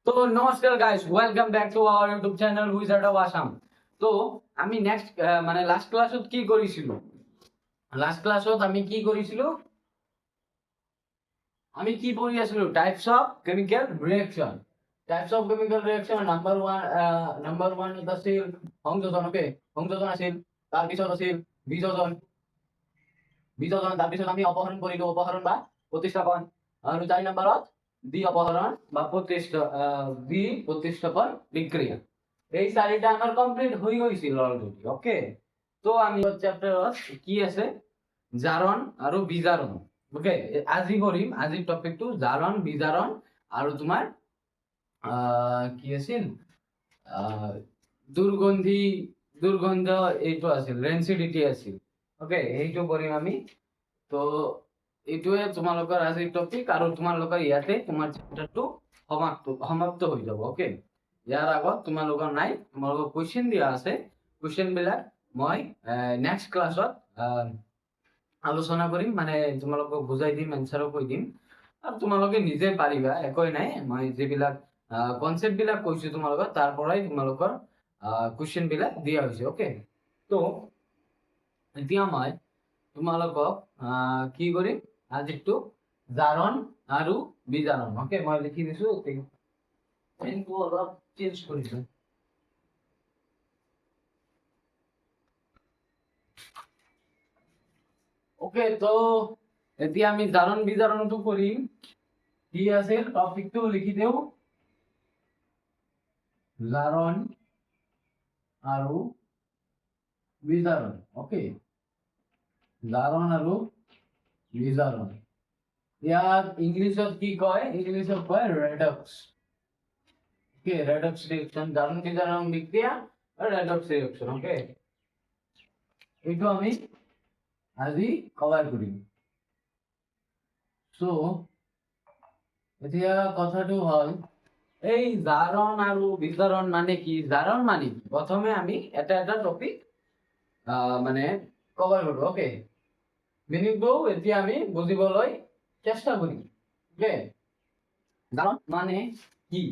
তো নমস্কাৰ guys, welcome back to আওয়াৰ YouTube channel wizard of Assam. তো আমি নেক্সট মানে লাস্ট ক্লাসত কি কৰিছিল, আমি কি পঢ়ি আছিলো, types of chemical reaction. Number one আছিল সংযোজন। ওকে, সংযোজন আছিল। তাৰপিছত আছিল বিযোজন। তাৰপিছত আমি অপহৰণ কৰিলো, অপহৰণ বা প্ৰতিস্থাপন। আৰু 4 নম্বৰত দ্বি অপহরণ বা প্রতিস্থাপন বিক্রিয়া। এই চারিটা আমার কমপ্লিট হয়ে গেছিল অলরেডি। ওকে, তো আমি চ্যাপ্টারত কি আছে, জারণ আৰু বিজাৰণ। ওকে, আজি কৰিম, আজিৰ টপিকটো জাৰণ বিজাৰণ আৰু তোমাৰ কি আছিল, দুৰ্গন্ধ এইটো আছিল, ৰেঞ্চিডিটি আছিল। ওকে, এইটো কৰিম আমি। তো এইটোৱে তোমালোকৰ আজিৰ টপিক, আৰু তোমালোকৰ ইয়াতে তোমাৰ চেপ্টাৰটো সমাপ্ত হৈ যাব। ওকে, ইয়াৰ আগত তোমালোকৰ নাই, তোমালোকৰ কুৱেশ্যন দিয়া আছে। কুৱেশ্যন বিলাক মই নেক্সট ক্লাছত আলোচনা কৰিম, মানে তোমালোকক বুজাই দিম, এনচাৰো কৈ দিম, আৰু তোমালোকে নিজে পাৰিবা, একোই নাই। মই যিবিলাক কনচেপ্ট বিলাক কৈছো তোমালোকৰ, তাৰ পৰাই তোমালোকৰ কুৱেশ্যন বিলাক দিয়া হৈছে। ওকে, তো এতিয়া মই তোমালোকক কি কৰিম, আজিটো জাৰণ আৰু বিজাৰণ। ওকে, মই লিখি দিছো, পেনটো অলপ চেঞ্জ কৰিছো। ওকে, তো এতিয়া আমি জাৰণ বিজাৰণটো কৰিম। কি আছে টপিকটো লিখি দিও, জাৰণ আৰু বিজাৰণ। ওকে, জাৰণ আৰু বিজাৰণ। ইয়াত ইংলিশত কি কয়, ইংলিশত কয় ৰেডক্স। ওকে, ৰেডক্স ৰিঅ্যাকশন, জাৰণ বিজাৰণ বিক্ৰিয়া আৰ ৰেডক্স ৰিঅ্যাকশন। ওকে, এইটো আমি আজি কভাৰ কৰিম। সো এতিয়া কথাটো হল, এই জাৰণ আৰু বিজারণ মানে কি। জারণ মানে প্রথমে আমি এটা এটা টপিক মানে কভার করব। ওকে, মিনিংটো এতিয়া আমি বুজিবলৈ চেষ্টা কৰিম। ওকে, জারণ মানে কি,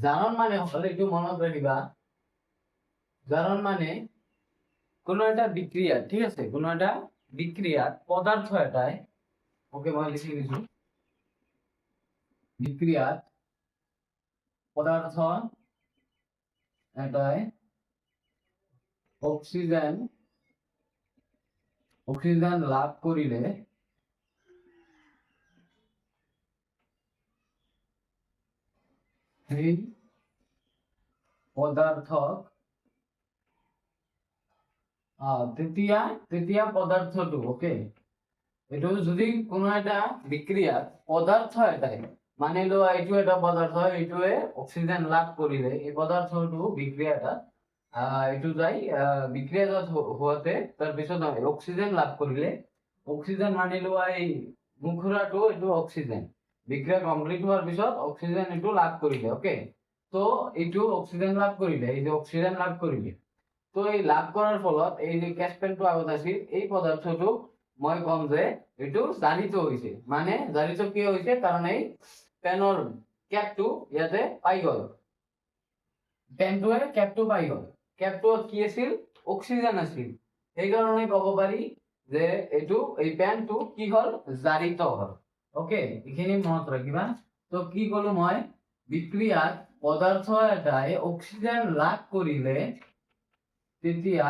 জারণ মানে হল, একটু মনত রাখিবা, জারণ মানে কোনো একটা বিক্রিয়া, ঠিক আছে, কোনো একটা বিক্রিয়ার পদার্থ এটাই। ওকে, মই লিখি দিছো, বিক্রিয়ার পদার্থ এটাই অক্সিজেন লাভ করিলে সেই পদার্থক তৃতীয় পদার্থটো। ওকে, এইটো যদি কোনো এটা বিক্রিয়ার পদার্থ এটাই, মানি লোৱা এইটো এটা পদাৰ্থ, এইটোৱে অক্সিজেন লাভ কৰিলে, এই পদাৰ্থটো বিক্ৰিয়াটা এইটো যাই বিক্ৰিয়াজাত হওয়াতে তাৰপিছত অক্সিজেন লাভ কৰিলে, অক্সিজেন মানি লোৱা এই মুখুৰাটো, এইটো অক্সিজেন বিক্ৰিয়া কমপ্লিট হওয়াৰ পিছত অক্সিজেন এইটো লাভ কৰিলে। ওকে, তো এইটো অক্সিজেন লাভ কৰিলে, এই যে অক্সিজেন লাভ কৰিলে, তো এই লাভ করার ফলত এই যে ক্যাশপেনটো আগত আছিল, এই পদার্থটো মই কম যে এইটো জারিত হয়েছে। মানে জারিত কি হয়েছে, কারণ এই পেনৰ কেপটো ইয়াতে পাই গল, পেনটোৱে কেপটো পাই গল। কেপটোত কি আছিল, অক্সিজেন আছিল। সেইকাৰণে ক'ব পাৰি যে এইটো, এই পেনটো কি হল, জাৰিত হল। ওকে, এইখিনি মনত ৰাখিবা। তো কি কলো মই, বিক্ৰিয়াত পদাৰ্থ এটাই অক্সিজেন লাভ কৰিলে তেতিয়া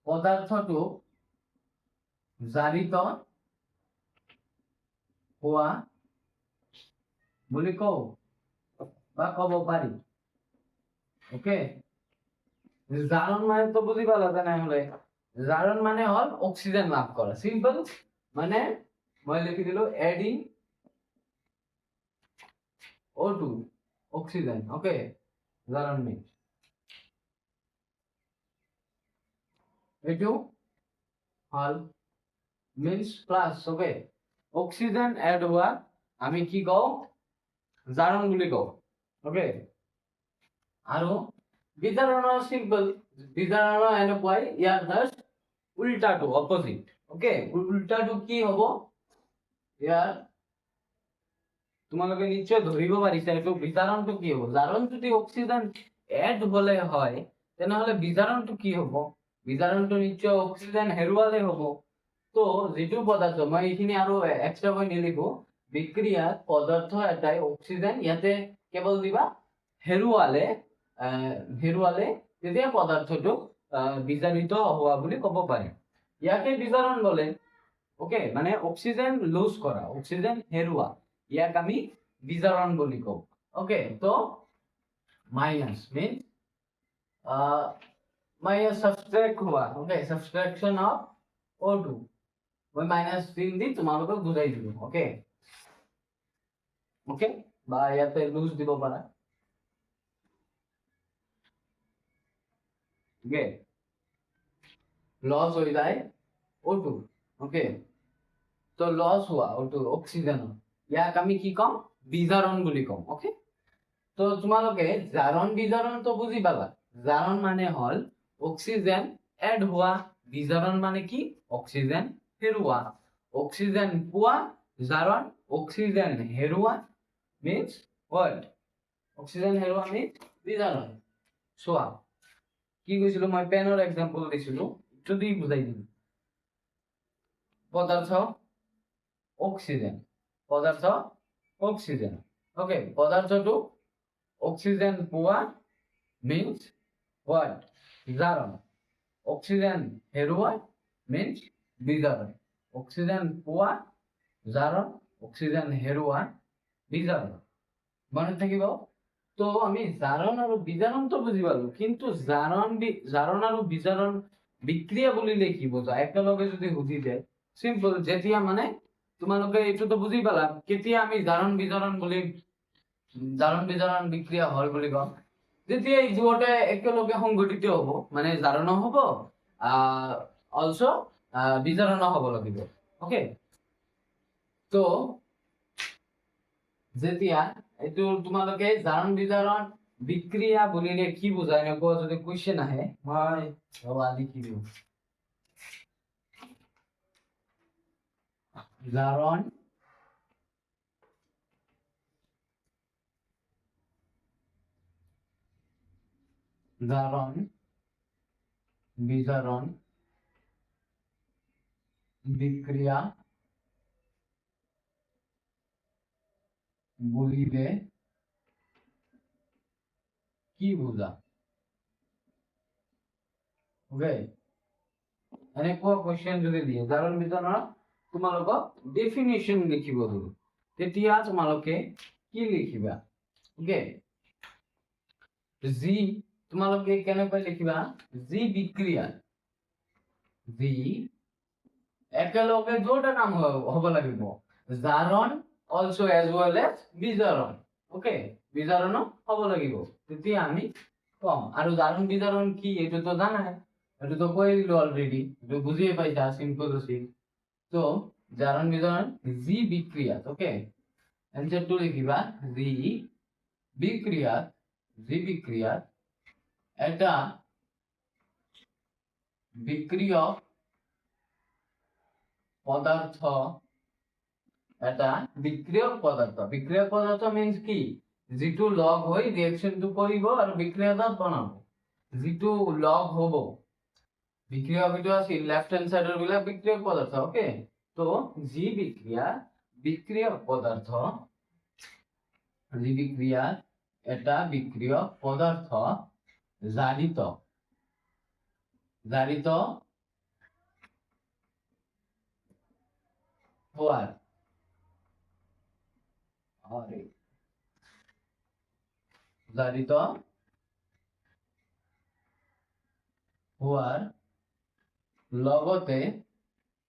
পদাৰ্থটো জাৰিত হোৱা বুলি কওঁ বা ক'ব পাৰি। ওকে, জারণ মানে তো বুঝি পালা, তেনেহলে জারণ মানে হল অক্সিজেন লাভ করা, সিম্পল। মানে মই লিখি দিলো এডিং O2 অক্সিজেন। ওকে, জারণ মিন এইটো হল means plus. Okay, oxygen add হওয়া আমি কি কওঁ, জারণ বুলি কওঁ। ওকে, আৰু বিজাৰণ সিম্পল, বিজাৰণ এনেকুৱাই, ইয়াৰ জাস্ট উল্টাটো, অপোজিট। ওকে, উল্টাটো কি হব, ইয়াৰ তোমালোকে নিশ্চয় ধৰিব পাৰিছা এইটো বিজাৰণটো কি হ'ব। জাৰণ যদি অক্সিজেন এড হলে হয় তেনেহলে বিজাৰণটো কি হ'ব, বিজাৰণটো নিশ্চয় অক্সিজেন হেৰুৱালে হ'ব। তো যিটো পদাৰ্থ মই এইখিনি আৰু এক্সট্ৰাকৈ নিলিখো, বিক্ৰিয়াত পদাৰ্থ এটাই অক্সিজেন ইয়াতে কেৱল দিবা হেৰুৱালে, হেৰুৱালে তেতিয়া পদাৰ্থটো বিজাৰিত হোৱা বুলি ক'ব পাৰি। ইয়াকে বিজাৰণ বোলে। ওকে, মানে অক্সিজেন লুজ কৰা, অক্সিজেন হেৰুৱা, ইয়াক আমি বিজাৰণ বুলি কওঁ। ওকে, তো মাইনাস মিন্স মাইনাস সাবট্রাক্ট হওয়া। ওকে, সাবট্রাকশন অফ O2 ওই মাইনাস চিহ্ন দি তোমালোকক বুঝাই দিব। ওকে ওকে, বা ইয়াতে লুজ দিব পাৰা। ওকে, লস হৈ যায় O2। ওকে, তো লস হোৱা O2 অক্সিজেন, ইয়াক আমি কি কম, বিজাৰণ বুলি কম। ওকে, তো তোমালোকে জাৰণ বিজাৰণ তো বুজি পালা। জাৰণ মানে হল অক্সিজেন এড হোৱা, বিজাৰণ মানে কি অক্সিজেন হেৰুৱা। অক্সিজেন পোৱা জাৰণ, অক্সিজেন হেৰুৱা means what? অক্সিজেন হেৰুৱা means বিজাৰণ। চোৱা কি কৈছিলো মই, পেনৰ এক্সাম্পল দিছিলো, যদি বুজাই দিম। পদাৰ্থ অক্সিজেন, পদাৰ্থ অক্সিজেন। ওকে, পদাৰ্থটো অক্সিজেন পোৱা means what? জাৰণ। অক্সিজেন হেৰুৱা means বিজাৰণ। অক্সিজেন পোৱা জাৰণ, অক্সিজেন হেৰুৱা বিজাৰণ। মনে থাকিব। তো আমি জাৰণ আৰু বিজাৰণ তো বুজি পালো, কিন্তু জাৰণ আৰু বিজাৰণ বিক্ৰিয়া বুলিলে কি বুজা একেলগে যদি সুধি যায়, চিম্পল, যেতিয়া মানে তোমালোকে এইটোতো বুজি পালা, কেতিয়া আমি জাৰণ বিজাৰণ বুলি, জাৰণ বিজাৰণ বিক্রিয়া হয় বুলি কম, যেতিয়া এই দুয়োটা একেলগে সংঘটিত হ'ব, মানে জাৰণো হ'ব অলসো বিজাৰণো হ'ব লাগিব। ওকে, তো যেতিয়া এইটো তোমালোকে জাৰণ বিজাৰণ বিক্ৰিয়া বুলিলে কি বুজায় এনেকুৱা যদি কুৱেশ্যন আহে, মই লিখি দিওঁ জাৰণ জাৰণ বিজাৰণ বিক্ৰিয়া বলিলে কি বুঝা। ওকে, এনেকুৱা কোৱেশ্চন যদি দিয়ে জাৰণ বিজাৰণ তোমালোকক ডেফিনেশন লিখিব দিব, তেতিয়া তোমালোকে কি লিখিবা। ওকে, যি তোমালোকে কেনেকৈ লিখিবা, যি বিক্রিয়া, যি একেলগে দুটা কাম হ'ব লাগিব, জাৰণ অলসো এজ ওয়েল এজ বিজাৰণ। ওকে, বিজাৰণো হ'ব লাগিব, তেতিয়া আমি কম। আৰু জাৰণ বিজাৰণ কি এইটো তো জানাই, এইটো তো কৈ দিলো অলৰেডি, এইটো বুজিয়ে পাইছা, সিম্পল আছিল। তো জাৰণ বিজাৰণ যি বিক্রিয়াত, ওকে এনসারটো লিখিবা, যি বিক্রিয়াত, যি বিক্রিয়াত এটা বিক্রিয়ক পদার্থ, এটা বিক্রিয়ক পদার্থ, বিক্রিয়ক পদার্থ মিন্স কি, যিটো লগ হৈ ৰিয়েকচনটো কৰিব আৰু বিক্ৰিয়াজাত বনাব, যিটো লগ হ'ব। বিক্ৰিয়ক এইটো আছিল লেফট হ্যান্ড সাইডৰ বিলাক বিক্রিয়ক পদার্থ। ওকে, তো যি বিক্রিয়া বিক্রিয়ক পদার্থ, যি বিক্রিয়া এটা বিক্রিয়ক পদার্থ জারিত, জারিত হওয়ার, জারিত হওয়ার লগতে,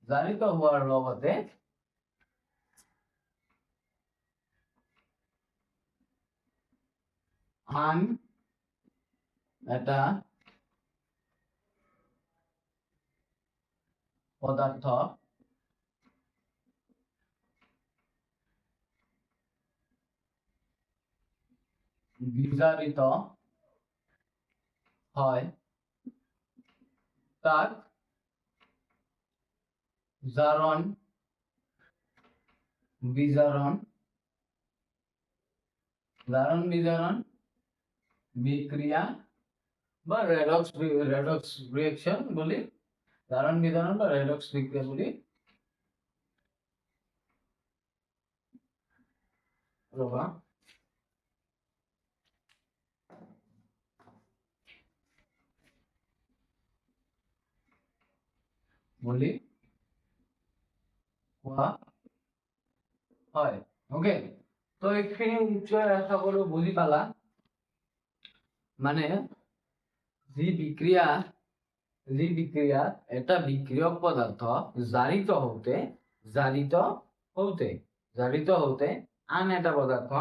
জারিত হওয়ার লগতে আন এটা পদার্থ বিজারিত হয়, তাক জারণ বিজারণ জারণ বিজারণ বিক্রিয়া বা রেডক্স রিঅ্যাকশন বলি, জারণ বিজারণ বা রেডক্স বিক্রিয়া বলি। বলি হয়। ওকে, তো এখানে নিশ্চয় আশা করো বুঝি পালা, মানে যে বিক্রিয়া এটা বিক্রিয়ক পদার্থ জারিত হতে জারিত জারিত হতে আন এটা পদার্থ,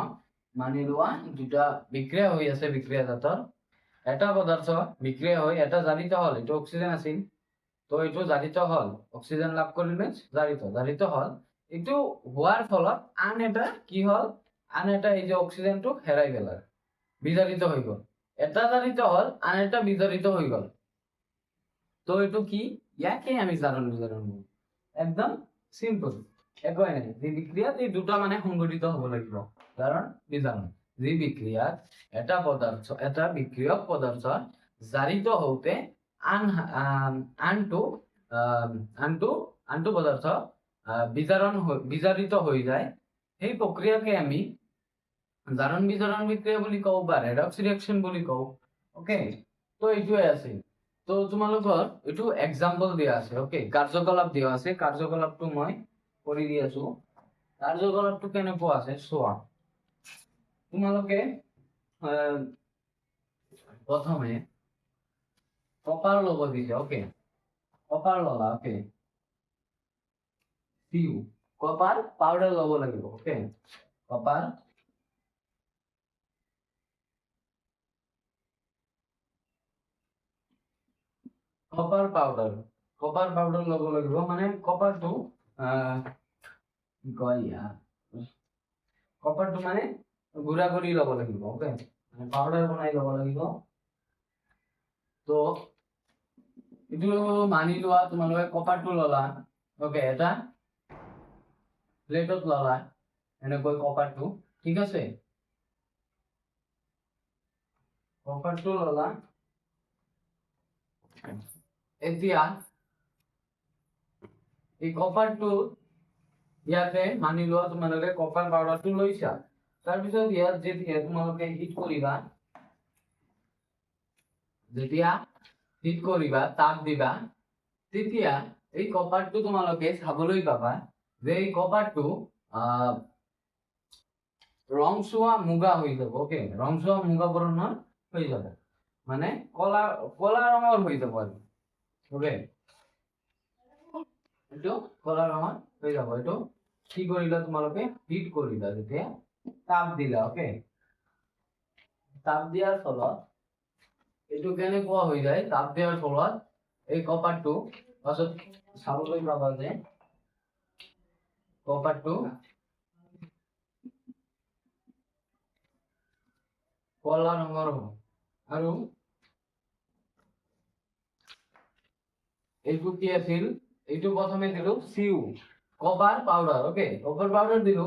মানি লোৱা দুটা বিক্রিয়া হৈ আছে বিক্রিয়াজাতর, এটা পদার্থ বিক্রিয়া হৈ এটা জারিত হল, এটা অক্সিজেন আছিল, তো এইটো জারিত হল, অক্সিজেন লাভ কৰিলে জাৰিত হল, এইটো হোৱাৰ ফলত আন এটা কি হল, আন এটা এই যে অক্সিজেনটো হেৰাই গেল, বিজারিত হৈ গল, এটা জারিত হল আন এটা বিজারিত হৈ গল, তো এইটো কি, ইয়াকে আমি জারণ বিজারণ বলি। একদম সিম্পল, একোৱে নাই, যে বিক্রিয়াত এই দুটা মানে সংঘটিত হব লাগিব, জারণ বিজারণ। যে বিক্রিয়াত এটা বিক্রিয়ক পদার্থ জারিত হওঁতে আনটো পদার্থ বিজারিত হৈ যায়, সেই প্রক্রিয়াকে আমি জারণ বিজারণ বিক্রিয়া বুলি কওঁ বা ৰেডক্স ৰিঅ্যাকশন বুলি কওঁ। ওকে, তো এইটোৱে আছে। তো তোমালোকৰ এইটো এক্সাম্পল দিয়া আছে। ওকে, কাৰ্যকলাপ দিয়া আছে, কাৰ্যকলাপটো মই কৰি দি আছো। কাৰ্যকলাপটো কেনেকুৱা আছে চোৱা, তোমালোকে প্ৰথমে কপাৰ ল'ব দিছে। ওকে, কপাৰ ল'লা। ওকে, সিউ কপার পাউডার ল'ব লাগিব। ওকে, কপার পাউডার ল'ব লাগিব, মানে কপাৰটো কি কয় কপাৰটো মানে গুড়া কৰি ল'ব লাগিব। ওকে, মানে পাউডাৰ বনাই ল'ব লাগিব। তো এইটো মানি লোৱা তোমালোকে কপাৰটো ল'লা। ওকে, এটা প্লেটত ল'লা এনেকৈ কপাৰটো, ঠিক আছে, কপাৰটো ল'লা। এতিয়া এই কপাৰটো ইয়াতে মানি লোৱা তোমালোকে কপাৰ পাউডাৰটো লৈছা, তাৰপিছত ইয়াত যেতিয়া তোমালোকে হিট কৰিবা, তাপ দিবা, তেতিয়া এই কপাৰটো তোমালোকে চাবলৈ পাবা যে এই কপাৰটো ৰংচোৱা মুগা হৈ যাব। ওকে, ৰংচোৱা মুগা বৰণৰ হৈ যাব, মানে কলা কলা ৰঙৰ হৈ যাব আৰু। ওকে, এইটো কলা ৰঙৰ হৈ যাব। এইটো কি কৰিলা তোমালোকে, হিট কৰিলা, যেতিয়া তাপ দিলা। ওকে, তাপ দিয়াৰ ফলত এইটো কেনেকুৱা হৈ যায়, তাপ দিয়াৰ ফলত এই কপাৰটো পাছত চাবলৈ পাবা যে কপাৰটো কলা ৰঙৰ হ'ব, আৰু এইটো কি আছিল, এইটো প্ৰথমে দিলো সিউ copper powder. Okay, copper powder দিলো,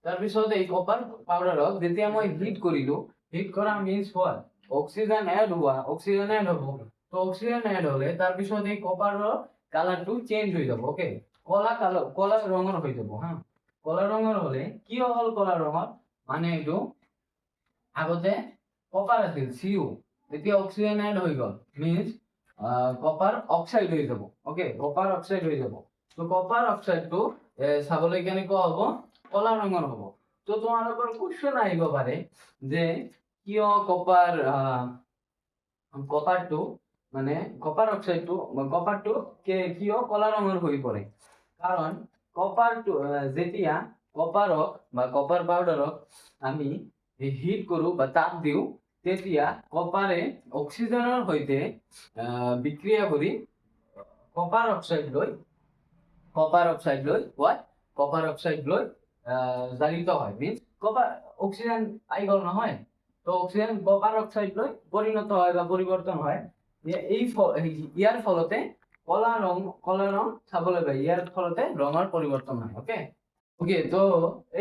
তাৰপিছত এই কপাৰ পাউডাৰক যেতিয়া মই হিট কৰিলো, হিট কৰা মিন্স হোৱাট, অক্সিজেন এড হ'ব। তো অক্সিজেন এড হলে তাৰপিছত এই কপাৰৰ কালাৰটো চেঞ্জ হৈ যাব। ওকে, কলা ৰঙৰ হৈ যাব। হা, কলা ৰঙৰ হলে কিয় হল কলা ৰঙৰ, মানে এইটো আগতে কপাৰ আছিল সিউ, এতিয়া অক্সিজেন এড হৈ গল, মিন্স কপার অক্সাইড হয়ে যাব। ওকে, কপার অক্সাইড হয়ে যাব। তো কপার অক্সাইডটো চাবলৈ কেনেকুৱা হ'ব, কলা ৰঙৰ হ'ব। তো তোমালোকৰ কোৱেশ্চন আহিব পাৰে যে কিয় কপাৰটো মানে কপাৰ অক্সাইডটো কপাৰটো কিয় কলা ৰঙৰ হৈ পৰে, কাৰণ কপাৰটো যেতিয়া কপাৰক বা কপাৰ পাউডাৰক আমি হিট কৰো বা তাপ দিওঁ, তেতিয়া কপাৰে অক্সিজেনৰ সৈতে বিক্ৰিয়া কৰি কপাৰ অক্সাইড লৈ জারিত হয়, মিন্স কপার অক্সিজেন পাই গল নহয়, তো অক্সিজেন কপার অক্সাইড লৈ পরিণত হয় বা পরিবর্তন হয়। ইয়াৰ ফলতে কলা ৰং চাবলৈ পায়, ইয়াৰ ফলতে ৰঙৰ পৰিৱৰ্তন হয়। ওকে, তো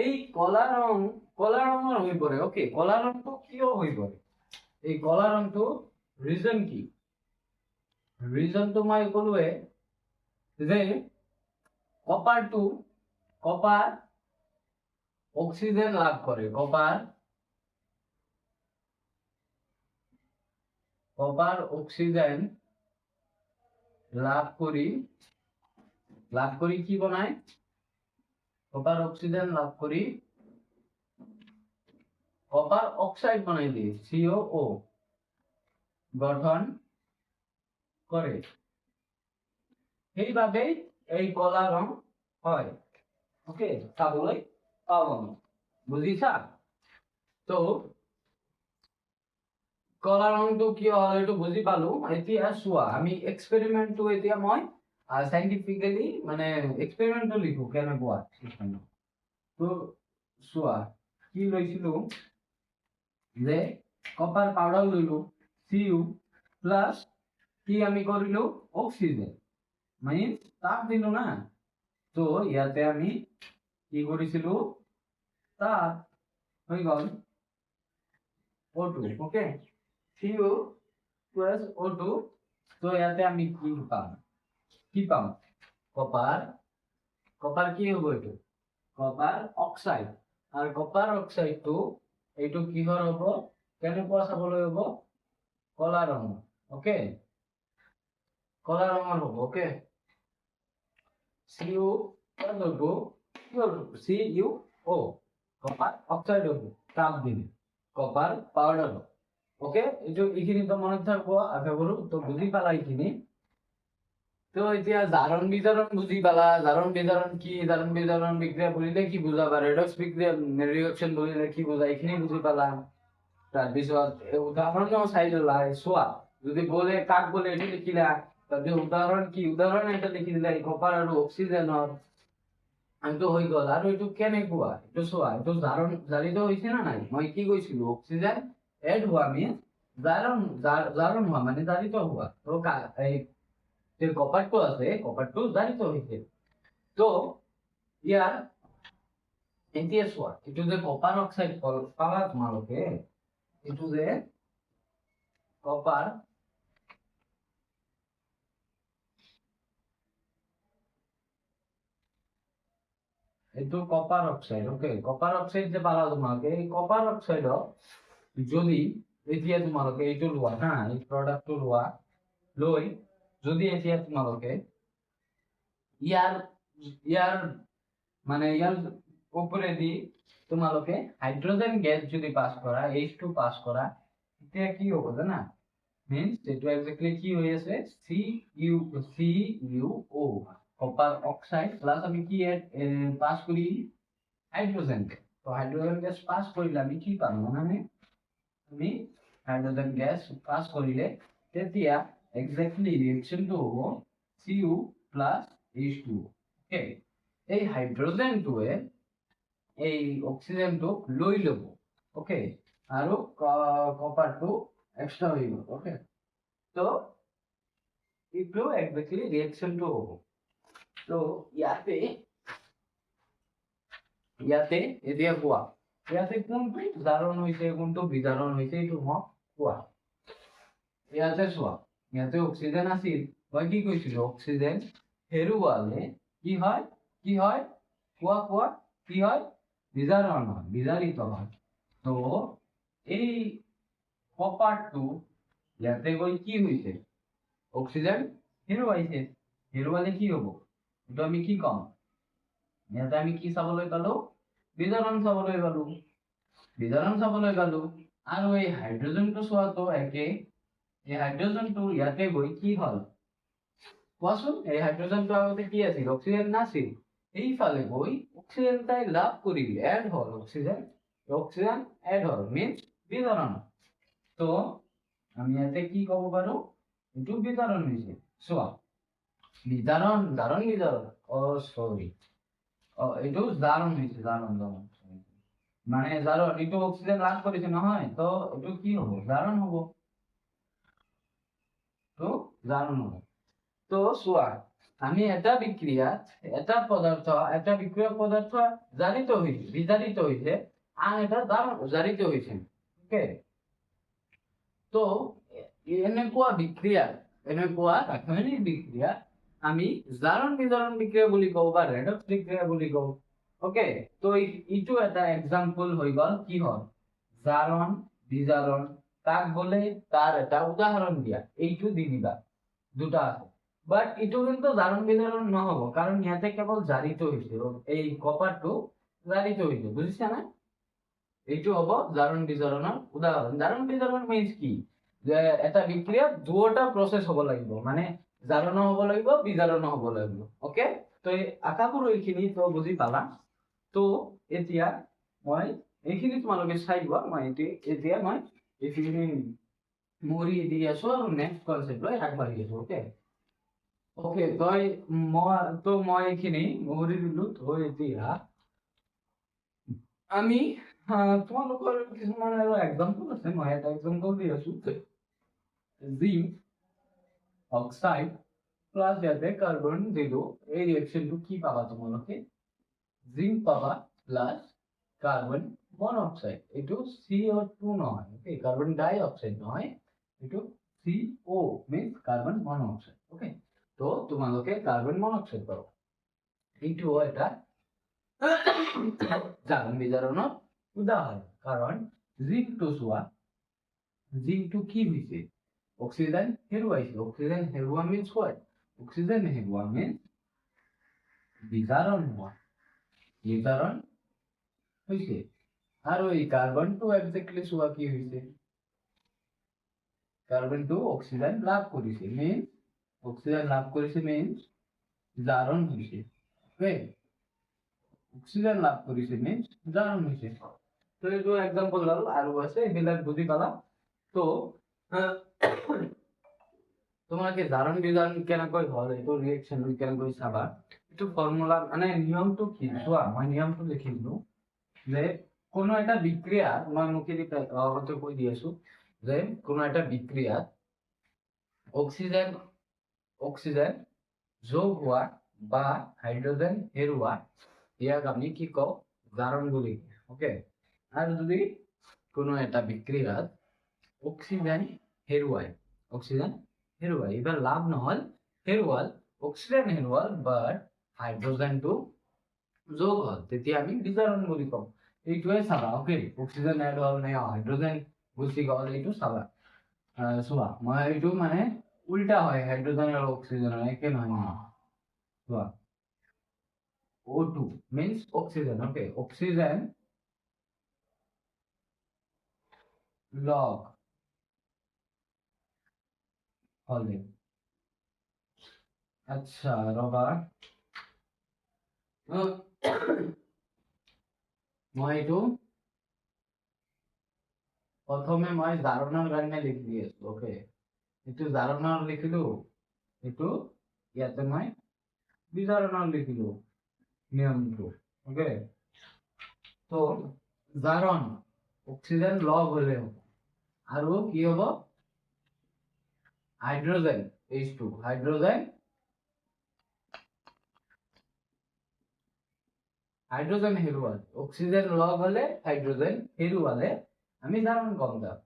এই কলা ৰং কলা ৰঙৰ হৈ পৰে ওকে কলা ৰংটো কিয় হৈ পৰে এই কলা ৰংটো ৰিজন কি ৰিজনটো মই ক'লোৱে যে কপাৰ অক্সিজেন লাভ কৰে কপার অক্সিজেন লাভ করি কি বনায় কপার অক্সিজেন লাভ করি কপার অক্সাইড বানাই দিয়ে COO গঠন করে এইভাবে এই কলা রং হয় ওকে চাবলৈ পাব বুজিছা তো কলা ৰংটো কি হয় এইটো বুজি পালো এতিয়া চোৱা আমি এক্সপেৰিমেন্টটো এতিয়া মই সাইন্টিফিক্যালি মানে এক্সপেৰিমেন্টটো লিখো কেনেকুৱা তো চোৱা কি লৈছিলো যে কপাৰ পাউডাৰ লইলো Cu প্লাস কি আমি কৰিলো অক্সিজেন মানে তাপ দিলো না তো ইয়াতে আমি কি কৰিছিলো তাপ হৈ গল O2 okay Cu plus O2 তো ইয়াতে আমি কি পাম কপার কি হবো এটো কপার অক্সাইড আর কপার অক্সাইড তো এইটো কিহৰ হব কেনেকুৱা চাবলৈ হব কলা ৰং ওকে কলা ৰঙৰ হব okay Cu plus O2 CuO copper oxide হব তাপ দিলে কপার পাউডার ওকে এইখিনি তো মনত থাকবো আশা কৰো তো বুজি পালা এইখিনি তো এতিয়া জাৰণ বিজাৰণ বুজি পালা জাৰণ বিজাৰণ কি জাৰণ বিজাৰণ বিক্ৰিয়া বুলিলে কি বুজাবা ৰেডক্স বিক্ৰিয়া ৰিঅ্যাকশন বুলিলে কি বুজায় এইখিনি বুজি পালা তাৰপিছত উদাহৰণ চাই ললা চোৱা যদি বলে কাক বলে এটো লিখিলা তাৰপিছত উদাহৰণ এটা লিখি দিলা কপাৰ আৰু অক্সিজেনৰ আনটো হৈ গল আৰু এইটো কেনেকুৱা এইটো চোৱা এইটো জাৰিত হৈছে না নাই মই কি কৈছিলো অক্সিজেন এড হোৱা মিন্স জাৰণ হোৱা মানে জাৰিত হোৱা তো এই যে কপাৰটো আছে কপাৰটো জাৰিত হৈছে তো ইয়াৰ এতিয়া চোৱা এইটো যে কপাৰ অক্সাইড পালা তোমালোকে এইটো যে কপাৰ এইটো copper oxide okay copper oxide যে পালা তোমালোকে এই কপার অক্সাইড যদি এতিয়া তোমালোকে এইটো লোৱা হা এই প্ৰডাক্টটো লোৱা লৈ যদি এতিয়া তোমালোকে ইয়াৰ মানে ইয়াৰ উপৰেদি তোমালোকে হাইড্রোজেন গ্যাস যদি পাস করা H2 পাস করা তেতিয়া কি হ'ব জানা মিন্স এইটো এক্স্যাক্টলি কি হৈ আছে CuO কপার অক্সাইড প্লাস আমি কি পাস করি হাইড্রোজেন তো হাইড্রোজেন গ্যাস পাস করিলে আমি কি পাম মানে আমি হাইড্রোজেন গ্যাস পাস করিলে তেতিয়া এক্স্যাক্টলি রিঅ্যাকশনটো হ'ব Cu প্লাস H2O ওকে এই হাইড্ৰোজেনটোৱে এই অক্সিজেনটো লৈ লব ওকে আৰু কপাৰটো এক্সট্ৰা হৈ গল ওকে তো এইটো এক্স্যাক্টলি ৰিঅ্যাকশনটো হ'ব তো ইয়াতে এতিয়া কোৱা ইয়াতে কোনটো জাৰণ হৈছে কোনটো বিজাৰণ হৈছে এইটো মই কোৱা ইয়াতে চোৱা ইয়াতে অক্সিজেন আছিল মই কি কৈছিলো অক্সিজেন হেৰুৱালে কি হয় কোৱা কি হয় বিজাৰণ হয় বিজাৰিত হয় তো এই কপাৰটো ইয়াতে গৈ কি হৈছে অক্সিজেন হেৰুৱালে কি হ'ব এইটো আমি কি কম ইয়াতে আমি কি চাবলৈ পালো বিজাৰণ চাবলৈ পালো আৰু এই হাইড্ৰোজেনটো চোৱাটো একে এই হাইড্ৰোজেনটো ইয়াতে গৈ কি হল কোৱাচোন এই হাইড্ৰোজেনটো আগতে কি আছিল অক্সিজেন নাছিল এইফালে গৈ অক্সিজেন তাই লাভ কৰিলে এড হল অক্সিজেন এড হল মিন্স বিজাৰণ তো আমি ইয়াতে কি কব পাৰো এইটো বিজাৰণ হৈছে চোৱা জাৰণ সৰি এইটো জাৰণ হৈছে মানে জাৰণ এইটো অক্সিজেন লাভ কৰিছে নহয় তো এইটো কি হ'ব জাৰণ হ'ব তো জাৰণ হ'ব তো চোৱা আমি এটা বিক্ৰিয়া পদাৰ্থ জাৰিত হইছে বিজাৰিত হইছে আন এটা জাৰিত হৈছে ওকে তো এনেকুৱা ৰাসায়নিক বিক্ৰিয়া আমি জাৰণ বিজাৰণ বিক্ৰিয়া বুলি কওঁ বা ৰেডক্স বিক্ৰিয়া বুলি কওঁ ওকে তো ইটো এটা এক্সাম্পল হৈ গ'ল কি হ'ল জাৰণ বিজাৰণ তাক বলে তাৰ এটা উদাহৰণ দিয়া এইটো দি দিবা দুটা আছে বাট ইটো কিন্তু জাৰণ বিজাৰণ নহব কাৰণ ইয়াতে কেৱল জাৰিত হৈছে এই কপাৰটো জাৰিত হৈছে বুজিছা না এইটো হ'ব জাৰণ বিজাৰণৰ উদাহৰণ জাৰণ বিজাৰণ মিন্স কি যে এটা বিক্ৰিয়া দুটা প্ৰসেস হ'ব লাগিব মানে জাৰণ হ'ব লাগিব বিজাৰণ হ'ব লাগিব ওকে তো এই আকাবোৰ এইখিনি তো বুজি পালা তো এতিয়া মই এইখিনি তোমালোকে চাই লোৱা মই এতিয়া মই এইখিনি মুৰি দি আছো আৰু নেক্সট কনসেপ্ট লৈ আগবাঢ়ি আছো ওকে ওকে মই এইখিনি মুৰি দিলো তো এতিয়া আমি তোমালোকৰ কিছুমান আৰু এক্সাম্পল আছে মই এটা এক্সাম্পল দি আছো জিংক অক্সাইড প্লাস ইয়াতে কার্বন দিল এই রিঅ্যাকশনটো কি পাবা তোমালোকে জিংক পাবা প্লাস কার্বন মনোক্সাইড এটো CO2 নহয় ওকে কার্বন ডাই অক্সাইড নহয় এটো CO means carbon monoxide okay তো তোমালোকে কার্বন মনোক্সাইড পাবা এইটো এটা জারণ বিজাৰণৰ উদাহৰণ কাৰণ জিংকটো চোৱা জিংকটো কি হৈছে অক্সিজেন হেৰুৱাইছে অক্সিজেন হেৰুৱা means what অক্সিজেন হেৰুৱা means বিজাৰণ হোৱা বিজাৰণ হৈছে আৰু এই কাৰ্বনটো এক্স্যাক্টলি চোৱা কি হৈছে কাৰ্বনটো অক্সিজেন লাভ কৰিছে means অক্সিজেন লাভ কৰিছে means জাৰণ হৈছে ওকে অক্সিজেন লাভ কৰিছে means জাৰণ হৈছে তো এইটো এক্সাম্পল হ'ল আৰু আছে এইবিলাক বুজি পালা তো তোমাকে জাৰণ বিজাৰণ কেনেকৈ হল এইটো ৰিঅ্যাকশন কেনেকৈ চাবা এইটো ফৰ্মুলা মানে নিয়মটো কি চোৱা মই নিয়মটো লিখি দিলো যে কোনো এটা বিক্রিয়া মই মুখেদি আগতে কৈ দি আছো যে কোনো এটা বিক্রিয়া অক্সিজেন যোগ হোৱা বা হাইড্ৰোজেন হেৰুৱা ইয়াক আমি কি কওঁ জাৰণ বুলি ওকে আৰু যদি কোনো এটা বিক্ৰিয়াত অক্সিজেন হেৰুৱায় এবাৰ লাভ নহল হেৰুৱাল অক্সিজেন হেৰুৱাল বাট হাইড্ৰোজেনটো যোগ হল তেতিয়া আমি বিজাৰণ বুলি কওঁ এইটোৱে চাবা ওকে অক্সিজেন এড হল নে হাইড্ৰোজেন গুচি গল এইটো চাবা চোৱা মই এইটো মানে উল্টা হয় হাইড্ৰোজেন আৰু অক্সিজেনৰ একে নহয় চোৱা O2 means oxygen okay oxygen log হলে আচ্ছা ৰবা মই এইটো প্ৰথমে মই জাৰণৰ কাৰণে লিখি দি আছো ওকে এইটো জাৰণৰ লিখিলো এইটো ইয়াতে মই বিজাৰণৰ লিখিলো নিয়মটো ওকে তো জাৰণ অক্সিজেন লগ হলে আৰু কি হ'ব হাইড্ৰোজেন H2 হাইড্ৰোজেন হেৰুৱাল অক্সিজেন লগ হলে হাইড্ৰোজেন হেৰুৱালে আমি জাৰণ কম দাম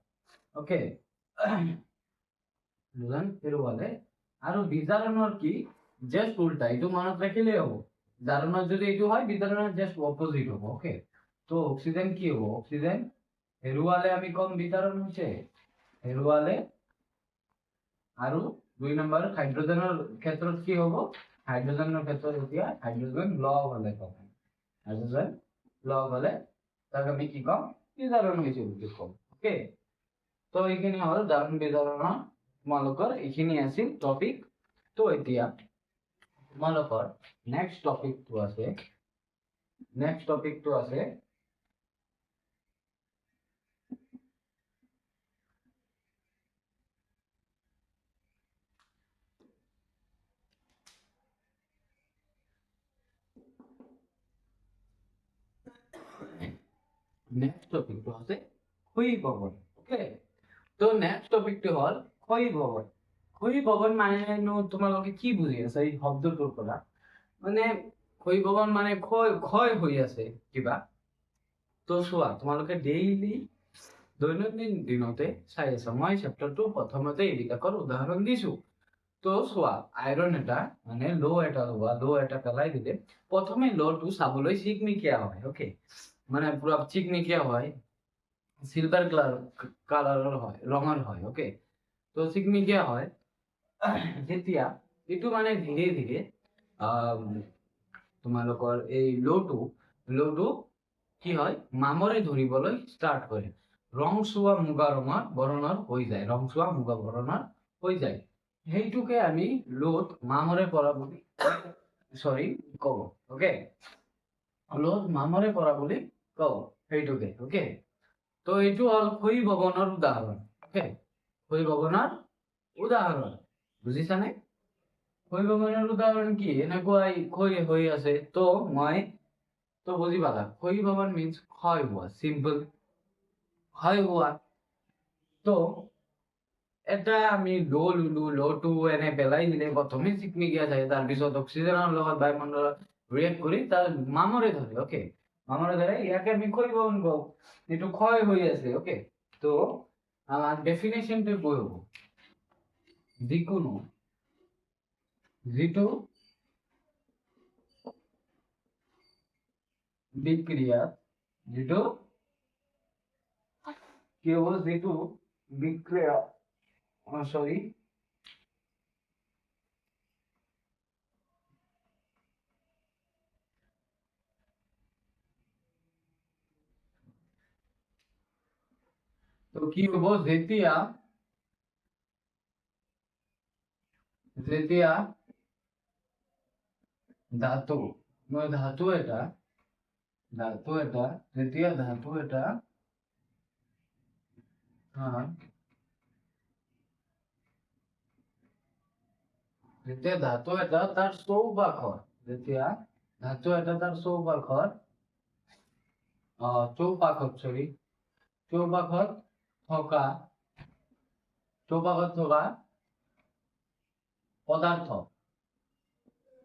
ওকে হাইড্ৰোজেন হেৰুৱালে আৰু বিজাৰণৰ কি জাস্ট উল্টা এইটো মনত ৰাখিলে হ'ব জাৰণৰ যদি এইটো হয় বিজাৰণৰ জাস্ট অপোজিট হ'ব ওকে তো অক্সিজেন কি হ'ব অক্সিজেন হেৰুৱালে আমি কম বিজাৰণ হৈছে হেৰুৱালে আৰু দুই নম্বৰ হাইড্ৰোজেনৰ ক্ষেত্ৰত কি হ'ব হাইড্ৰোজেনৰ ক্ষেত্ৰত এতিয়া হাইড্ৰোজেন লগ হলে কম হাইড্ৰোজেন লগ হলে তাক আমি কি কম বিজাৰণ হৈছে বুলি কম ওকে তো এইখিনি হ'ল জাৰণ বিজাৰণৰ তোমালোকৰ এইখিনি আছিল টপিক তো এতিয়া তোমালোকৰ নেক্সট টপিকটো আছে নেক্সট টপিকটো আছে ক্ষয়ীভবন ওকে তো নেক্সট টপিকটো হ'ল ক্ষয়ীভবন মানে তোমালোকে কি বুজি আছা এই শব্দটোৰ পৰা মানে ক্ষয়ীভবন মানে ক্ষয় হৈ আছে কিবা তো চোৱা তোমালোকে ডেইলি দৈনন্দিন দিনতে চাই আছা মই চেপ্টাৰটো প্ৰথমতে এইবিলাকৰ উদাহৰণ দিছো। তো চোৱা আইৰণ এটা মানে লো এটা লোৱা, লো এটা পেলাই দিলে প্ৰথমে লোটো চাবলৈ চিকমিকিয়া হয়। ওকে, মানে পুৰা চিকমিকিয়া হয়, সিলভাৰ কালাৰৰ হয়, ৰঙৰ হয়। ওকে, তো চিকমিকিয়া হয় যেতিয়া এইটো মানে ধীৰে ধীৰে তোমালোকৰ এই লোটো কি হয় মামৰে ধৰিবলৈ ষ্টাৰ্ট কৰে, ৰংচুৱা মুগা ৰঙৰ বৰণৰ হৈ যায়, ৰংচুৱা মুগা বৰণৰ হৈ যায়। সেইটোকে আমি লোট মামৰে পৰা বুলি কব। ওকে, লোট মামৰে পৰা বুলি কব সেইটোকে। ওকে, তো এইটো হল ক্ষয়ীভৱনৰ উদাহৰণ। ওকে, ক্ষয়ীভৱনৰ উদাহৰণ বুজিছানে? ক্ষয়ীভৱনৰ উদাহৰণ কি? এনেকুৱাই ক্ষয় হৈ আছে, তো বুজি পালা, ক্ষয়ীভৱন মিন্স ক্ষয় হোৱা, সিম্পল ক্ষয় হোৱা। তো এটা আমি লো লুলো, লোটো এনে পেলাই দিলে প্ৰথমে চিকমিকিয়া যায়, তাৰপিছত অক্সিজেনৰ লগত বায়ুমণ্ডলত ৰিয়েক্ট কৰি তাৰ মামৰে ধৰে। ওকে, মামৰে ধৰে, ইয়াকে আমি ক্ষয়ীভৱন কওঁ, এইটো ক্ষয় হৈ আছে। ওকে, তো আমার ডেফিনেশনটা বলবো, যিকোনো যিটো বিক্রিয়া যিটো কি হবো, যিটো বিক্রিয়া সরি তো কি হবো, যেতিয়া যেতিয়া ধাতু ধাতু এটা যেতিয়া ধাতু এটা যেতিয়া ধাতু এটা তাৰ চৌপাশৰ যেতিয়া ধাতু এটা তাৰ চৌপাশত থকা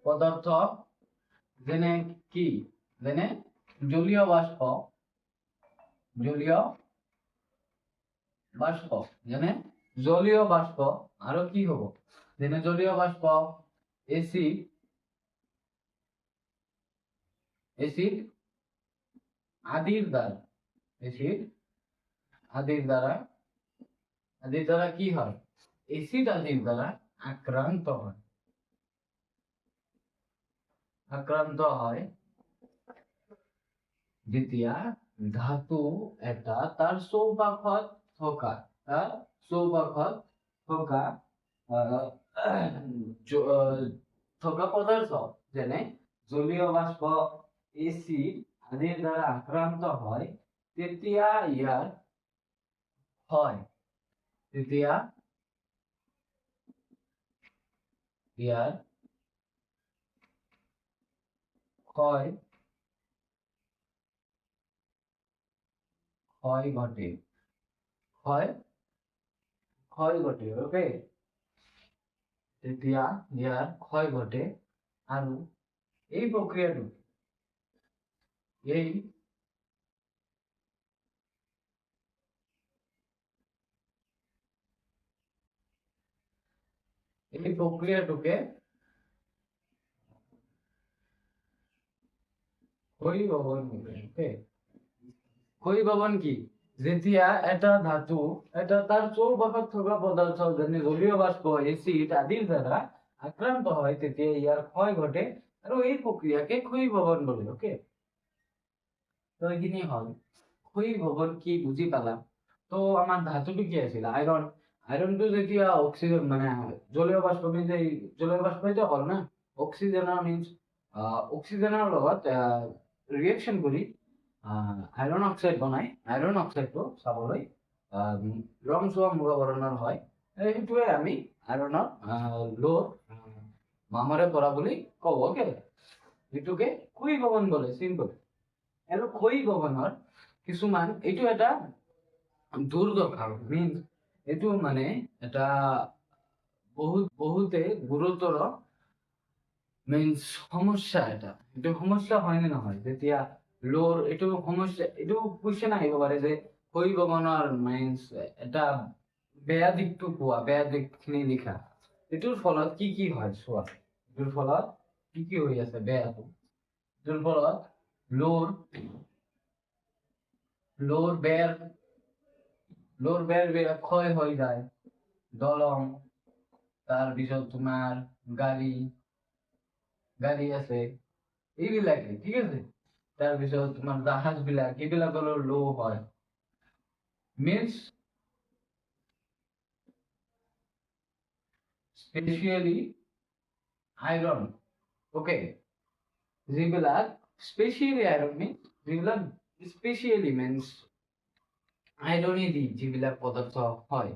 পদাৰ্থ যেনে কি, যেনে জলীয় বাষ্প, যেনে জলীয় বাষ্প আৰু কি হব, যেনে জলীয় বাষ্প, এসিড আদিৰ দ্বাৰা কি হয়, এসিড আদিৰ দ্বাৰা আক্ৰান্ত হয় যেতিয়া ধাতু এটা তাৰ চৌপাশত থকা পদাৰ্থ যেনে জলীয় বাষ্প, এসিড আদিৰ দ্বাৰা আক্ৰান্ত হয়, তেতিয়া ইয়াৰ ক্ষয় ঘটে। ওকে, তেতিয়া ইয়াৰ ক্ষয় ঘটে আৰু এই প্ৰক্ৰিয়াটো ক্ষয়ীভৱন বলে। ক্ষয়ীভৱন কি, যেতিয়া এটা ধাতু এটা তাৰ চৌপাশত থকা পদাৰ্থ যেনে জলীয় বাষ্প, এসিড আদিৰ দ্বাৰা আক্ৰান্ত হয়, তেতিয়া ইয়াৰ ক্ষয় ঘটে আৰু এই প্ৰক্ৰিয়াকে ক্ষয়ীভৱন বলে। ওকে, তো এইখিনি হল ক্ষয়ীভৱন কি, বুজি পালা? তো আমাৰ ধাতুটো কি আছিল, আইৰণটো যেতিয়া অক্সিজেন মানে জলীয় বাষ্প হল না, অক্সিজেনৰ লগত ৰিয়েকশ্যন কৰি আইৰণ অক্সাইড বনাই, আইৰণ অক্সাইডটো চাবলৈ ৰংচুৱা মুগা বৰণৰ হয়, সেইটোৱে আমি আইৰণৰ লোট মামৰে পৰা বুলি কব। ওকে, এইটোকে ক্ষয়ীভৱন বলে, চিম্পল। আৰু ক্ষয়ীভৱনৰ কিছুমান, এইটো এটা দুৰ্দশা, মিন্স এইটো মানে এটা বহুতে গুৰুতৰ মিন্স সমস্যা, এটা সমস্যা হয় নে নহয়, যেতিয়া লোৰ এইটো সমস্যা, এইটো কুৱেশ্যন আহিব পাৰে যে হৈ ভৱনৰ মিন্স এটা বেয়া দিশটো কোৱা, বেয়া দিশখিনি লিখা। এইটোৰ ফলত কি কি হয় চোৱা, এইটোৰ ফলত কি কি হৈ আছে বেয়াটো। এইটোৰ ফলত লোৰ লোৰ বেৰ বিলাক ক্ষয় হৈ যায়, দলং, তাৰপিছত তোমাৰ গাড়ী আছে এইবিলাকে, ঠিক আছে। তাৰপিছত তোমাৰ জাহাজ বিলাক, এইবিলাকৰ লো হয়, মিন্স স্পেচিয়েলি আইৰন, ওকে, যিবিলাক স্পেচিয়েলি আইৰন মিন্স যিবিলাক স্পেচিয়েলি মিন্স আইৰনে দি যিবিলাক পদাৰ্থ হয়,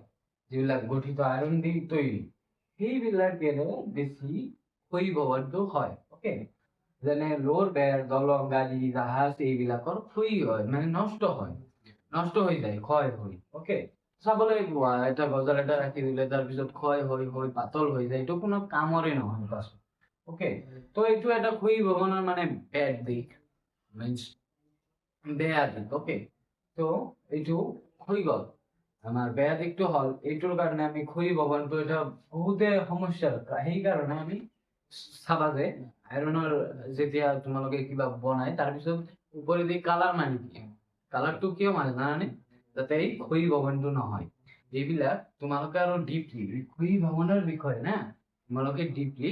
যিবিলাক গঠিত আইৰন দি তৈৰি, সেইবিলাকেৰে বেছি ক্ষয়ীভৱনটো হয়, ওকে। যেনে লোৰ বেৰ, দলং, গাড়ী, জাহাজ এইবিলাকৰ ক্ষয়ী হয়, মানে নষ্ট হৈ যায়, ক্ষয় হৈ, ওকে। চাবলৈ পোৱা এটা গজাল এটা ৰাখি দিলে তাৰপিছত ক্ষয় হৈ পাতল হৈ যায়, এইটো কোনো কামৰে নহয় পাছত, ওকে। তো এইটো এটা ক্ষয়ীভৱনৰ মানে বেড দিক, মিন্স বেয়া দিক, ওকে। তো এইটো হৈ গ'ল, আমাৰ বেয়া দিকটো হ'ল এইটোৰ কাৰণে আমি ক্ষয়ীভৱনটো এটা বহুতে সমস্যাৰ, সেইকাৰণে আমি চাবা যে আইৰনৰ যেতিয়া তোমালোকে কিবা বনাই তাৰপিছত ওপৰেদি কালাৰ মাৰি দিয়ে। কালাৰটো কিয় মাৰে জানানে? যাতে এই ক্ষয়ীভৱনটো নহয়। এইবিলাক তোমালোকে আৰু ডিপলি ক্ষয়ীভৱনৰ বিষয়ে না তোমালোকে ডিপলি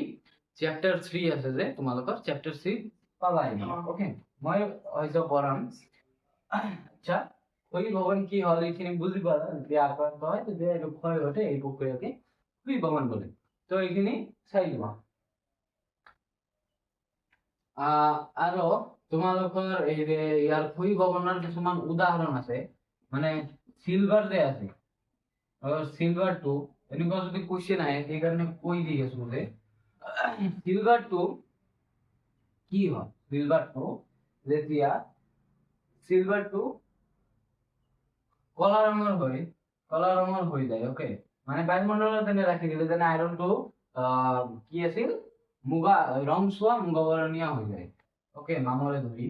চেপ্টাৰ 3 আছে যে তোমালোকৰ চেপ্টাৰ 3 পাবা, ওকে। মই হয়তো পঢ়াম। আচ্ছা, ক্ষয়ীভৱন কি হ'ল এইখিনি বুজি পালা? যেতিয়া আক্ৰান্ত হয় তেতিয়া এইটো ক্ষয় ঘটে, এই প্ৰক্ৰিয়াকে ক্ষয়ীভৱন বোলে। তো এইখিনি চাই লোৱা। আৰু তোমালোকৰ এই যে ইয়াৰ ক্ষয়ীভৱনৰ কিছুমান উদাহৰণ আছে, মানে চিলভাৰ যে আছে, চিলভাৰটো এনেকুৱা যদি কুৱেশ্যন আহে সেইকাৰণে কৈ দি আছো যে চিলভাৰটো কি হয়। যেতিয়া চিলভাৰটো কলা ৰঙৰ হৈ যায়, ওকে। মানে বায়ুমণ্ডলত এনে ৰাখি দিলে যেনে আইৰনটো কি আছিল, মুগা ৰংচোৱা মুগা বৰণীয়া হৈ যায়, ওকে, মামৰে ধৰি।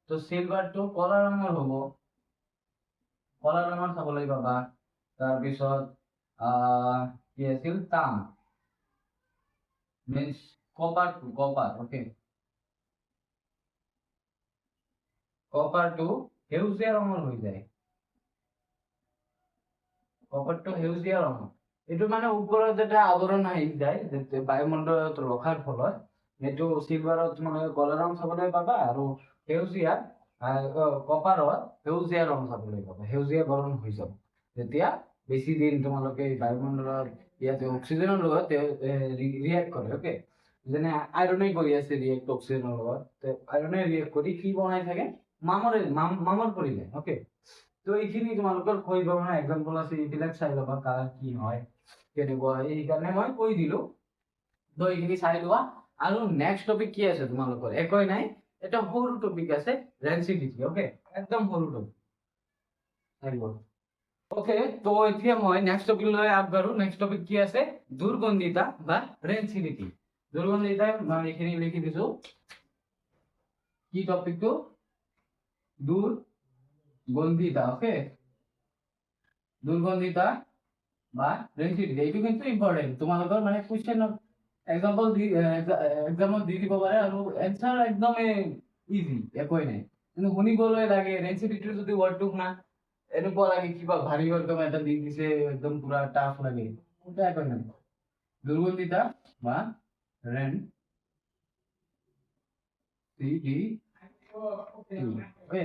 তো চিলভাৰটো কলা ৰঙৰ হ'ব, কলা ৰঙৰ চাবলৈ পাবা। তাৰপিছত কি আছিল, তাম মিন্স কপাৰ, ওকে, কপাৰটো সেউজীয়া ৰঙৰ হৈ যায়, কপাৰটো সেউজীয়া ৰঙৰ। এইটো মানে ওপৰত এটা আৱৰণ আহি যায় যে বায়ুমণ্ডলত ৰখাৰ ফলত এইটো চিলভাৰত মানে কলা ৰং চাবলৈ পাবা, আৰু সেউজীয়া কপাৰত সেউজীয়া ৰং চাবলৈ পাবা, সেউজীয়া বৰণ হৈ যাব যেতিয়া বেছি দিন তোমালোকে বায়ুমণ্ডলত ইয়াতে অক্সিজেনৰ লগত ৰিয়েক্ট কৰে, ওকে। যেনে আইৰনে কৰি আছে ৰিয়েক্ট অক্সিজেনৰ লগত, আইৰনে ৰিয়েক্ট কৰি কি বনাই থাকে, মামৰ কৰি যায়, ওকে। তো এইখিনি তোমালোকৰ ক্ষয়ীভৱনৰ এক্সাম্পল আছে, এইবিলাক চাই ল'বা কাৰ কি হয় কেনেকুৱা হয়, সেইকাৰণে মই কৈ দিলো। তো এইখিনি চাই লোৱা। আৰু নেক্সট টপিক কি আছে তোমালোকৰ? একোই নাই, এটা সৰু টপিক আছে, ডেন্সিটি, ওকে, একদম সৰু টপিক। ওকে, তো এতিয়া মই নেক্সট টপিক লৈ আগবাঢ়ো। নেক্সট টপিক কি আছে? দুৰ্গন্ধিতা বা ডেন্সিটি। দুৰ্গন্ধিতা মই এইখিনি লিখি দিছো, কি টপিকটো? দুৰ্গন্ধিতা, ওকে, দুৰ্গন্ধিতা বা ডেন্সিটি। এইটো কিন্তু ইম্পৰ্টেন্ট, তোমালোকৰ মানে কুৱেশ্যন এক্সাম্পল এক্সামত দি দিব পাৰে, আৰু এনসাৰ একদমেই ইজি, একোই নাই। কিন্তু শুনিবলৈ লাগে, ডেন্সিটিটো যদি ৱৰ্ডটো শুনা এনেকুৱা লাগে কিবা ভাৰী একদম এটা দি দিছে, একদম পুৰা টাফ লাগে, ওটা একো নাই। দুৰ্গন্ধিতা বা ডেন্সিটি, ওকে,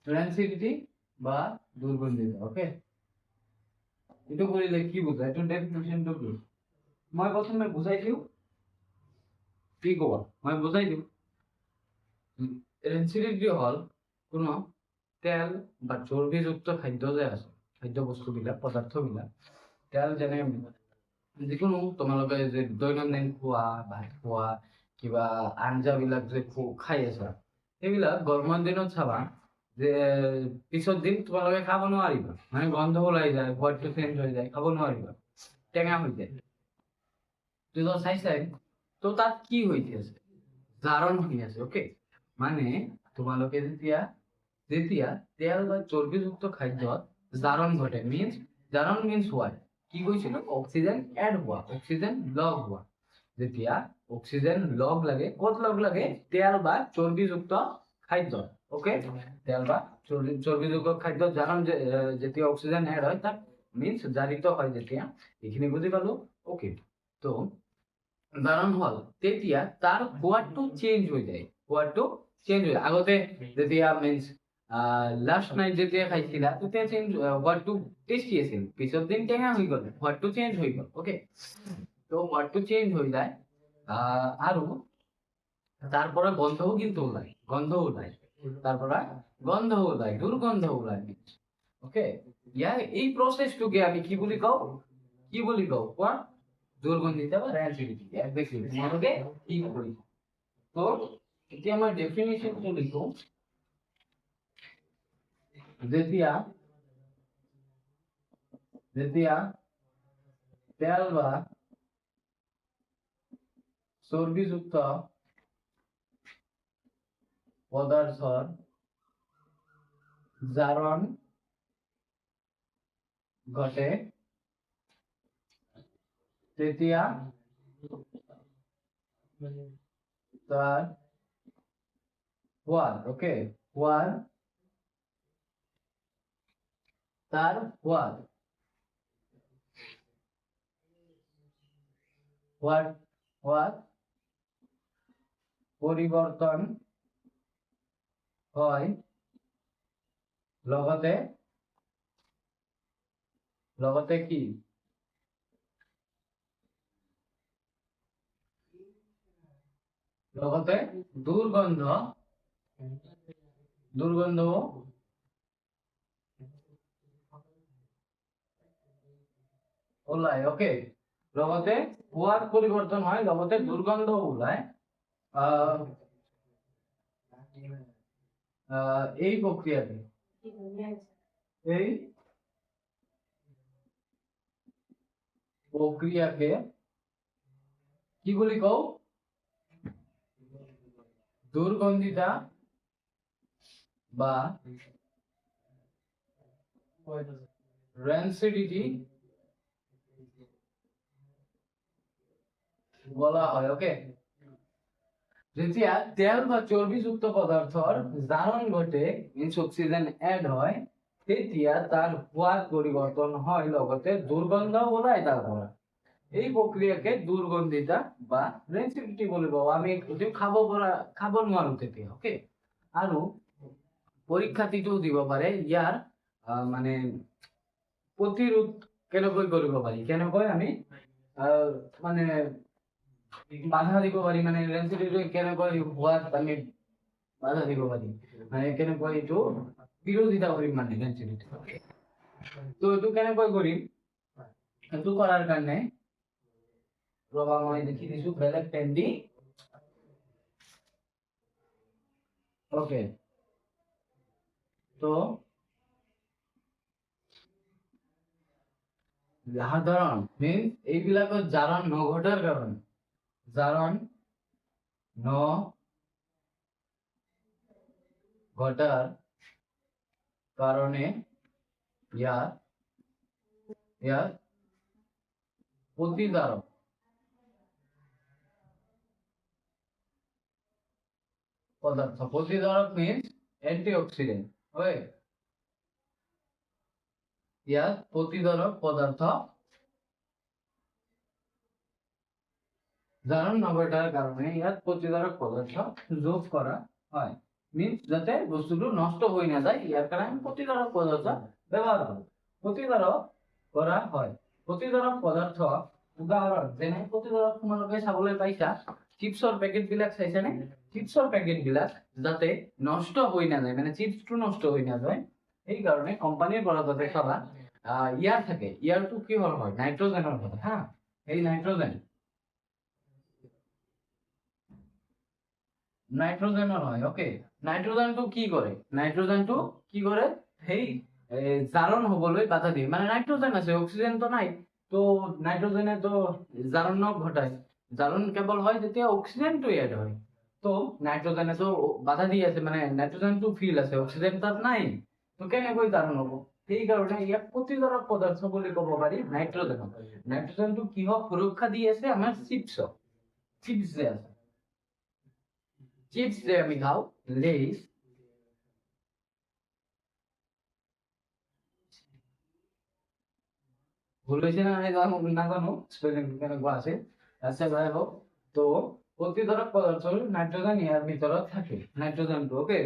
ডেন্সিটি বা দুৰ্গন্ধিতা, ওকে। এইটো কৰিলে কি বুজায়, এইটো ডেফিনেশ্যনটো কি? মই প্ৰথমে বুজাই দিওঁ, কি ক'বা মই বুজাই দিওঁ। ডেন্সিটি হ'ল কোনো তেল বা চৰ্বিযুক্ত খাদ্য যে আছে, খাদ্য বস্তুবিলাক, পদাৰ্থবিলাক, তেল যেনে যিকোনো তোমালোকে যে দৈনন্দিন খোৱা, ভাত খোৱা, কিবা আঞ্জাবিলাক যে খাই আছা, সেইবিলাক গৰমৰ দিনত চাবা যে পিছত দিন তোমালোকে খাব নোৱাৰিবা, মানে গন্ধ ওলাই যায়, সোৱাদটো চেঞ্জ হৈ যায়, খাব নোৱাৰিবা, টেঙা হৈ যায়। তো চাইছাই, তো তাত কি হৈছে আছে, জারণ হৈ আছে ওকে মানে তোমালোকে যেতিয়া যেতিয়া তেল বা চর্বিযুক্ত খাদ্যত জারণ ঘটে জারণ মিন্স হোৱাট কি কৈছিলো অক্সিজেন এড হোৱা অক্সিজেন লগ হোৱা যেতিয়া অক্সিজেন লগ লাগে ক'ত লগ লাগে তেল বা চর্বিযুক্ত খাদ্যত ওকে তেল বা চর্বিযুক্ত খাদ্যত জারণ যেতিয়া অক্সিজেন এড হয় তাক মিন্স জারিত হয় যেতিয়া এইখিনি বুজি পালো ওকে তো জারণ হল তেতিয়া তাৰ সোৱাদটো চেঞ্জ হৈ যায় সোৱাদটো চেঞ্জ হৈ যায় আগতে যেতিয়া মিন্স লাষ্ট নাইট যেতিয়া খাইছিলা তেতিয়া চেঞ্জ সোৱাদটো টেষ্টি আছিল পিছত দিন টেঙা হৈ গ'ল সোৱাদটো চেঞ্জ হৈ গ'ল ওকে তো সোৱাদটো চেঞ্জ হৈ যায় আৰু তাৰ পৰা গন্ধও কিন্তু ওলায় তাৰ পৰা গন্ধ ওলায় দুৰ্গন্ধ ওলায় ওকে ইয়াৰ এই প্ৰচেছটোকে আমি কি বুলি কওঁ কোৱা দুৰ্গন্ধিতা বা ৰ্যান্সিডিটি এক্স্যাক্টলি তোমালোকে ঠিক কৰিছো তো এতিয়া মই ডেফিনিশনটো লিখো যেতিয়া তেল বা চৰ্বিযুক্ত পদাৰ্থৰ জাৰণ ঘটে তেতিয়া তাৰ সোৱাদ ওকে তাৰ সোৱাদ পৰিবৰ্তন হয় লগতে কি লগতে দুৰ্গন্ধ ওলায় ওকে লগতে সোৱাদ পরিবর্তন হয় লগতে দুর্গন্ধ ওলায় এই প্রক্রিয়াকে কি বলি কও দুর্গন্ধিতা বা র্যান্সিডিটি বলা হয় ওকে যেতিয়া তেল বা চর্বিযুক্ত পদাৰ্থৰ জাৰণ ঘটে মিন্স অক্সিজেন এড হয় তেতিয়া তাৰ সোৱাদ পৰিবৰ্তন হয় লগতে দুৰ্গন্ধ ওলায় তাৰ পৰা এই প্ৰক্ৰিয়াকে দুৰ্গন্ধিতা বা ৰেন্সিডিটি বলিব আমি এটো খাব নোৱাৰো তেতিয়া ওকে আৰু পৰীক্ষাটিতো দিব পাৰে ইয়াৰ মানে প্ৰতিৰোধ কেনেকৈ কৰিব পাৰি কেনেকৈ আমি মানে বাধা দিব পাৰি মানে ৰেন্সিডিটি কেনেকৈ হোৱাত আমি বাধা দিব পাৰি মানে কেনেকৈ এইটো বিৰোধিতা কৰিম মানে ৰেন্সিডিটি তো এইটো কেনেকৈ কৰিম এইটো কৰাৰ কাৰণে ৰবা মই লিখি দিছো বেলেগ পেন দি ওকে তো সাধাৰণ মিন্স এইবিলাকত জাৰণ নঘটাৰ কাৰণে জাৰণ নঘটাৰ কাৰণে ইয়াৰ প্রতিকারক পদার্থ প্রতিকারক মিন্স অ্যান্টিঅক্সিডেন্ট ওকে ইয়ার প্রতিকারক পদার্থ জারণ নঘটার কারণে ইয়াত প্রতিকারক পদার্থ যোগ করা হয় মিন্স যাতে বস্তুটো নষ্ট হৈ না যায় ইয়াৰ কাৰণে প্ৰতিকাৰক পদাৰ্থ ব্যবহাৰ হয় প্ৰতিকাৰক কৰা হয় প্ৰতিকাৰক পদাৰ্থ উদাহৰণ যেনে প্ৰতিকাৰক তোমালোকে চাবলৈ পাইছা চিপছৰ পেকেট বিলাক চাইছানে চিপছৰ পেকেট বিলাক যাতে নষ্ট হৈ না যায় মানে চিপছটো নষ্ট হৈ না যায় এই কারণে কোম্পানিৰ পৰা যাতে চাবা ইয়াৰ থাকে ইয়াৰটো কি হয় নাইট্ৰজেনৰ হয় হা এই নাইট্ৰোজেনৰ হয় ওকে নাইট্ৰোজেনটো কি কৰে সেই জারণ হবলৈ বাধা দিয়ে মানে নাইট্রোজেন আছে অক্সিজেন তো নাই তো নাইট্রোজেনে তো জারণ ঘটায় জারণ কেবল হয় যেতিয়া অক্সিজেনটো এড হয় তো নাইট্রোজেনে তো বাধা দিয়ে আছে, মানে নাইট্রোজেন তো ফিল আছে, অক্সিজেন তার নাই, তো কেনেকৈ জারণ হব? সেই কারণে ইয়াক প্রতিধারক পদার্থ বলে কব পারি নাইট্রোজেন। নাইট্রোজেন তো কি হক সুরক্ষা দিয়ে আছে আমার চিপস, চিপস যে আছে, চিপস যে আমি খাও, লেইস, ভুল হয়েছে না না জানো স্পেলিং কেন আছে। আচ্ছা যাই হোক, তো প্রতিধারক পদার্থ হলো নাইট্রোজেন ইয়ার ভিতরে থাকে, nitrogen two okay,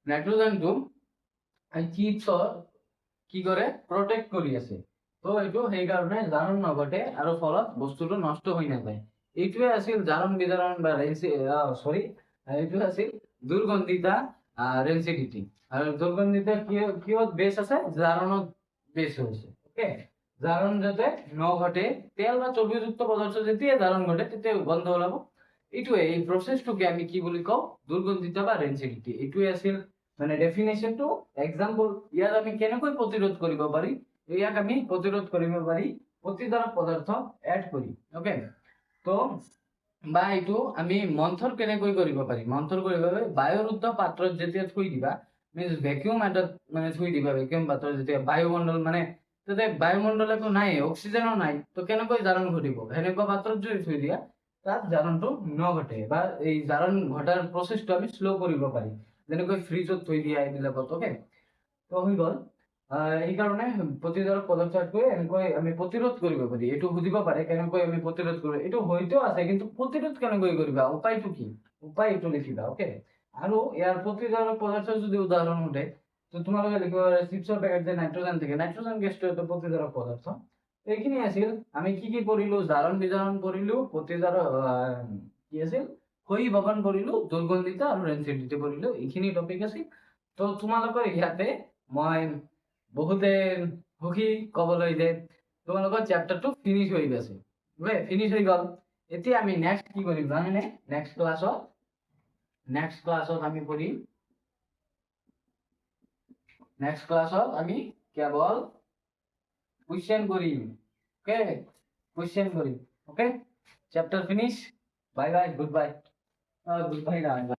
nitrogen two chips কি করে প্রটেক্ট করি আছে। তো এইটো সেই কারণে জারণ নঘটে আর ফলত বস্তুটো নষ্ট হয়ে না যায়। এইটোৱে আছিল জারণ বিজারণ বা সরি, এইটো আছিল দুর্গন্ধিতা রেনসিডিটি। আর দুর্গন্ধিতা কিহত বেস আছে, জারণত বেস হয়েছে ওকে। জারণ যাতে নঘটে, তেল বা চর্বিযুক্ত পদার্থ যেতিয়া জারণ ঘটে তেতিয়া গন্ধ ওলাব। এইটোৱে এই প্ৰসেসটোকে আমি কি বুলি কওঁ, দুৰ্গন্ধিতা বা ৰেনসিডিটি। এইটোৱে আছিল মানে ডেফিনেশনটো। এক্সাম্পল ইয়াত আমি কেনেকৈ প্ৰতিৰোধ কৰিব পাৰি, ইয়াক আমি প্ৰতিৰোধ কৰিব পাৰি প্ৰতিধাৰক পদাৰ্থ এড কৰি ওকে। তো বা এইটো আমি মন্থৰ কেনেকৈ কৰিব পাৰি, মন্থৰ কৰিব পাৰি বায়ুৰুদ্ধ পাত্ৰত যেতিয়া থৈ দিবা, মিনছ ভেকুয়াম এটাত মানে থৈ দিবা, ভেকুয়াম পাত্ৰত যেতিয়া বায়ুমণ্ডল মানে তাতে বায়ুমণ্ডল একো নাই, অক্সিজেনো নাই, তো কেনেকৈ জাৰণ ঘটিব, সেনেকুৱা পাত্ৰত যদি থৈ দিয়া তাত জাৰণটো নঘটে বা এই জাৰণ ঘটাৰ প্ৰচেছটো আমি শ্ল' কৰিব পাৰি, যেনেকৈ ফ্ৰিজত থৈ দিয়া এইবিলাকত ওকে। তো হৈ গ'ল এইকাৰণে প্ৰতিধাৰক পদাৰ্থ এনেকৈ আমি প্ৰতিৰোধ কৰিব পাৰি। এইটো বুজিব পাৰে কেনেকৈ আমি প্ৰতিৰোধ কৰিব, এইটো হয়তো আছে কিন্তু প্ৰতিৰোধ কেনেকৈ কৰিবা, উপায়টো কি, উপায় এইটো লিখিবা ওকে। আৰু ইয়াৰ প্ৰতিধাৰক পদাৰ্থ যদি উদাহৰণ উঠে, তো তোমালোকে লিখিব পাৰা চিপছৰ পেকেট যে নাইট্ৰজেন থাকে, নাইট্ৰজেন গেছটো এটা প্ৰতিধাৰক পদাৰ্থ। এইখিনি আছিল আমি কি পঢ়িলো, জাৰণ বিজাৰণ পঢ়িলো, প্ৰতিধাৰক কি আছিল ক্ষয়ীভৱন পঢ়িলো, দুৰ্গন্ধিতা আৰু ৰেনচিডিটি পঢ়িলো, এইখিনি টপিক আছিল। তো তোমালোকৰ ইয়াতে মই বহুতে সুখী কবলৈ যে তোমালোকৰ চেপ্টাৰটো ফিনিশ হৈ গৈছে ওকে, ফিনিশ হৈ গ'ল। এতিয়া আমি নেক্সট কি কৰিম জানেনে, নেক্সট ক্লাছত আমি পঢ়িম, নেক্সট ক্লাছত আমি কেৱল কুৱেশ্যন কৰিম ওকে, কুৱেশ্যন কৰিম okay. Chapter finish, bye bye, good bye, good bye না